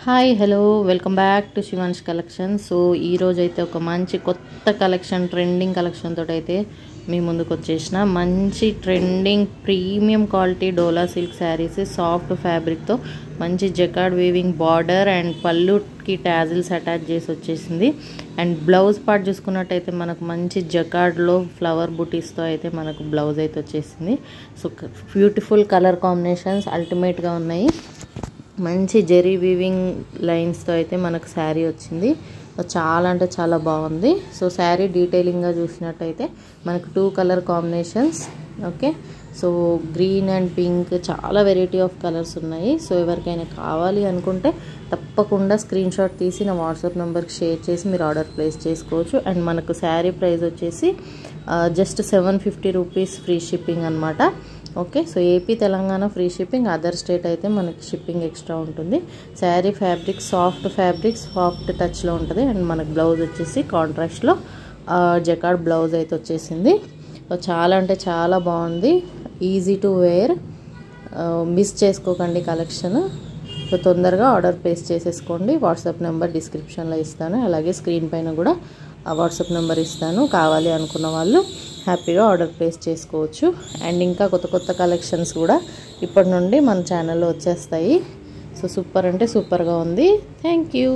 Hi hello welcome back to Shivansh collection. So ఈరోజు అయితే ఒక మంచి కొత్త కలెక్షన్ ట్రెండింగ్ కలెక్షన్ తోటి అయితే మీ ముందుకు వచ్చేసిన మంచి ట్రెండింగ్ ప్రీమియం క్వాలిటీ డోలా సిల్క్ శారీస్ సాఫ్ట్ ఫ్యాబ్రిక్తో మంచి జకార్డ్ వీవింగ్ బార్డర్ అండ్ పళ్ళుకి టాజిల్స్ అటాచ్ చేసి వచ్చేసింది. అండ్ బ్లౌజ్ పార్ట్ చూసుకున్నట్టయితే మనకు మంచి జకార్డ్లో ఫ్లవర్ బుటీస్తో అయితే మనకు బ్లౌజ్ అయితే వచ్చేసింది. సో బ్యూటిఫుల్ కలర్ కాంబినేషన్స్ అల్టిమేట్గా ఉన్నాయి. మంచి జెరీ వీవింగ్ లైన్స్తో అయితే మనకు శారీ వచ్చింది. చాలా అంటే చాలా బాగుంది. సో శారీ డీటెయిలింగ్గా చూసినట్టయితే మనకు 2 colour combinations. Okay, so green and pink చాలా వెరైటీ ఆఫ్ కలర్స్ ఉన్నాయి. సో ఎవరికైనా కావాలి అనుకుంటే తప్పకుండా స్క్రీన్ షాట్ తీసి నా వాట్సాప్ నెంబర్కి షేర్ చేసి మీరు ఆర్డర్ ప్లేస్ చేసుకోవచ్చు. అండ్ మనకు శారీ ప్రైస్ వచ్చేసి జస్ట్ 750 రూపీస్ ఫ్రీ షిప్పింగ్ అనమాట. Okay, so AP Telangana free shipping, other state అయితే మనకి షిప్పింగ్ ఎక్స్ట్రా ఉంటుంది. శారీ ఫ్యాబ్రిక్ సాఫ్ట్ టచ్లో ఉంటుంది. అండ్ మనకు బ్లౌజ్ వచ్చేసి కాంట్రాస్ట్లో జకార్డ్ బ్లౌజ్ అయితే వచ్చేసింది. సో చాలా అంటే చాలా బాగుంది, ఈజీ టు వేర్. మిస్ చేసుకోకండి కలెక్షన్. సో తొందరగా ఆర్డర్ ప్లేస్ చేసేసుకోండి. వాట్సాప్ నెంబర్ డిస్క్రిప్షన్లో ఇస్తాను, అలాగే స్క్రీన్ పైన కూడా వాట్సాప్ నెంబర్ ఇస్తాను. కావాలి అనుకున్న వాళ్ళు హ్యాపీగా ఆర్డర్ ప్లేస్ చేసుకోవచ్చు. అండ్ ఇంకా కొత్త కలెక్షన్స్ కూడా ఇప్పటి నుండి మన ఛానల్లో వచ్చేస్తాయి. సో సూపర్ అంటే సూపర్గా ఉంది. Thank you.